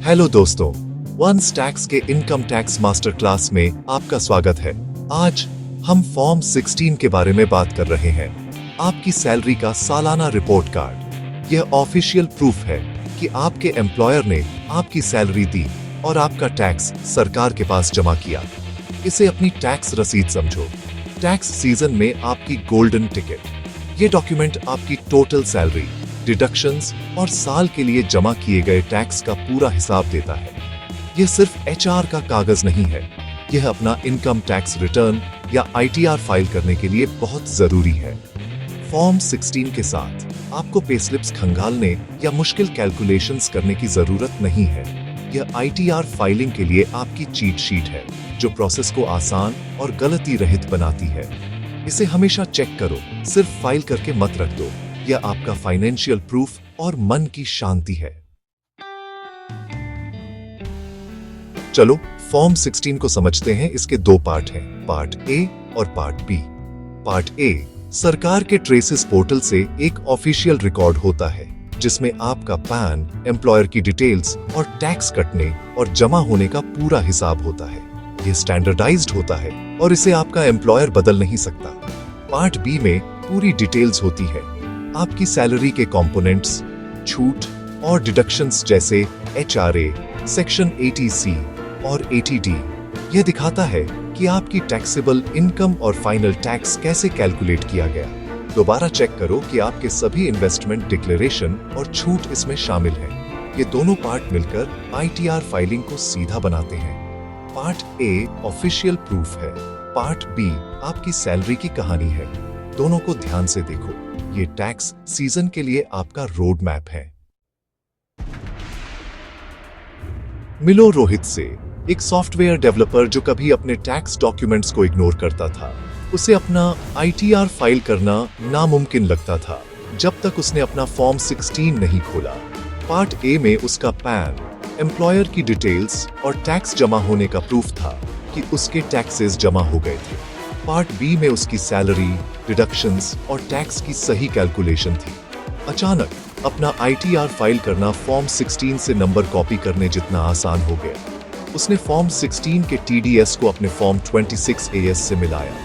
Hello दोस्तों, once tax के income tax master class में आपका स्वागत है। आज हम फॉर्म 16 के बारे में बात कर रहे हैं। आपकी सैलरी का सालाना रिपोर्ट कार्ड। यह ऑफिशियल प्रूफ है कि आपके एम्प्लॉयर ने आपकी सैलरी दी और आपका टैक्स सरकार के पास जमा किया। इसे अपनी टैक्स रसीद समझो। टैक्स सीजन में आपकी गोल्डन टिकट। ये डॉक्यूमेंट आपकी टोटल सैलरी, डिडक्शंस और साल के लिए जमा किए गए टैक्स का पूरा हिसाब देता है। यह सिर्फ एचआर का कागज नहीं है, यह अपना इनकम टैक्स रिटर्न या आईटीआर फाइल करने के लिए बहुत जरूरी है। फॉर्म 16 के साथ आपको पेस्लिप्स खंगालने या मुश्किल कैलकुलेशंस करने की जरूरत नहीं है। यह आईटीआर फाइलिंग के लिए आपकी चीट शीट है, जो प्रोसेस को आसान और गलती रहित बनाती है। इसे हमेशा चेक करो, सिर्फ फाइल करके मत रख दो। यह आपका फाइनेंशियल प्रूफ और मन की शांति है। चलो फॉर्म 16 को समझते हैं। इसके दो पार्ट हैं, पार्ट ए और पार्ट बी। पार्ट ए सरकार के ट्रेसेस पोर्टल से एक ऑफिशियल रिकॉर्ड होता है, जिसमें आपका पैन, एम्प्लॉयर की डिटेल्स और टैक्स कटने और जमा होने का पूरा हिसाब होता है। यह स्टैंडर्डाइज्ड होता है और इसे आपका एम्प्लॉयर बदल नहीं सकता। पार्ट बी में पूरी डिटेल्स होती है, आपकी सैलरी के कंपोनेंट्स, छूट और डिडक्शंस जैसे एचआरए, सेक्शन 80C और 80D। यह दिखाता है कि आपकी टैक्सेबल इनकम और फाइनल टैक्स कैसे कैलकुलेट किया गया। दोबारा चेक करो कि आपके सभी इन्वेस्टमेंट डिक्लेरेशन और छूट इसमें शामिल हैं। ये दोनों पार्ट मिलकर आईटीआर फाइलिंग को सीधा बनाते हैं। पार्ट ए ऑफिशियल प्रूफ है, पार्ट बी आपकी सैलरी की कहानी है। दोनों को ध्यान से देखो, ये टैक्स सीजन के लिए आपका रोड मैप है। मिलो रोहित से, एक सॉफ्टवेयर डेवलपर जो कभी अपने टैक्स डॉक्यूमेंट्स को इग्नोर करता था। उसे अपना आईटीआर फाइल करना नामुमकिन लगता था, जब तक उसने अपना फॉर्म 16 नहीं खोला। पार्ट ए में उसका पैन, एम्प्लॉयर की डिटेल्स और टैक्स जमा होने का प्रूफ था कि उसके टैक्सेस जमा हो गए थे। पार्ट बी में उसकी सैलरी, डिडक्शंस और टैक्स की सही कैलकुलेशन थी। अचानक अपना आईटीआर फाइल करना फॉर्म 16 से नंबर कॉपी करने जितना आसान हो गया। उसने फॉर्म 16 के टीडीएस को अपने फॉर्म 26AS से मिलाया।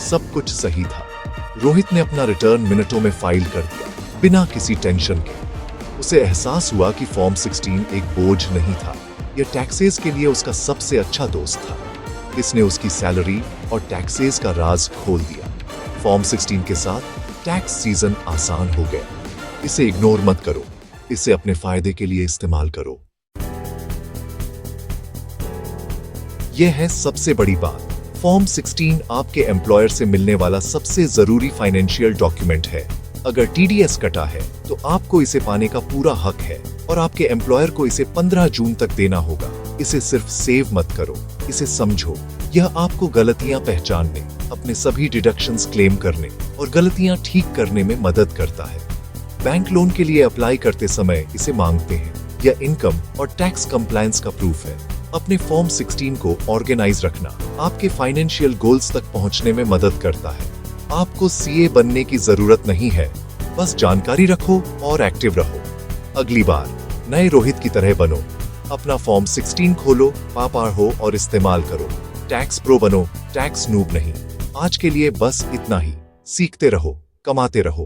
सब कुछ सही था। रोहित ने अपना रिटर्न मिनटों में फाइल कर दिया, बिना किसी टेंशन के। उसे एहसास हुआ कि फॉर्म 16 एक बोझ नहीं था, यह टैक्सेस के लिए उसका सबसे अच्छा दोस्त था। इसने उसकी सैलरी और टैक्सेस का राज खोल दिया। फॉर्म 16 के साथ टैक्स सीजन आसान हो गया। इसे इग्नोर मत करो, इसे अपने फायदे के लिए इस्तेमाल करो। यह है सबसे बड़ी बात, फॉर्म 16 आपके एम्प्लॉयर से मिलने वाला सबसे जरूरी फाइनेंशियल डॉक्यूमेंट है। अगर टीडीएस कटा है तो आपको इसे पाने का पूरा हक है और आपके एम्प्लॉयर को इसे 15 जून तक देना होगा। इसे सिर्फ सेव मत करो, इसे समझो। यह आपको गलतियां पहचानने, अपने सभी डिडक्शंस क्लेम करने और गलतियां ठीक करने में मदद करता है। बैंक लोन के लिए अप्लाई करते समय इसे मांगते हैं। यह इनकम और टैक्स कंप्लायंस का प्रूफ है। अपने फॉर्म 16 को ऑर्गेनाइज रखना आपके फाइनेंशियल गोल्स तक पहुंचने में मदद करता है। आपको सीए बनने की जरूरत नहीं है, बस जानकारी रखो और एक्टिव रहो। अगली बार नए रोहित की तरह बनो। अपना फॉर्म 16 खोलो, पढ़ो और इस्तेमाल करो। टैक्स प्रो बनो, टैक्स नूब नहीं। आज के लिए बस इतना ही। सीखते रहो, कमाते रहो।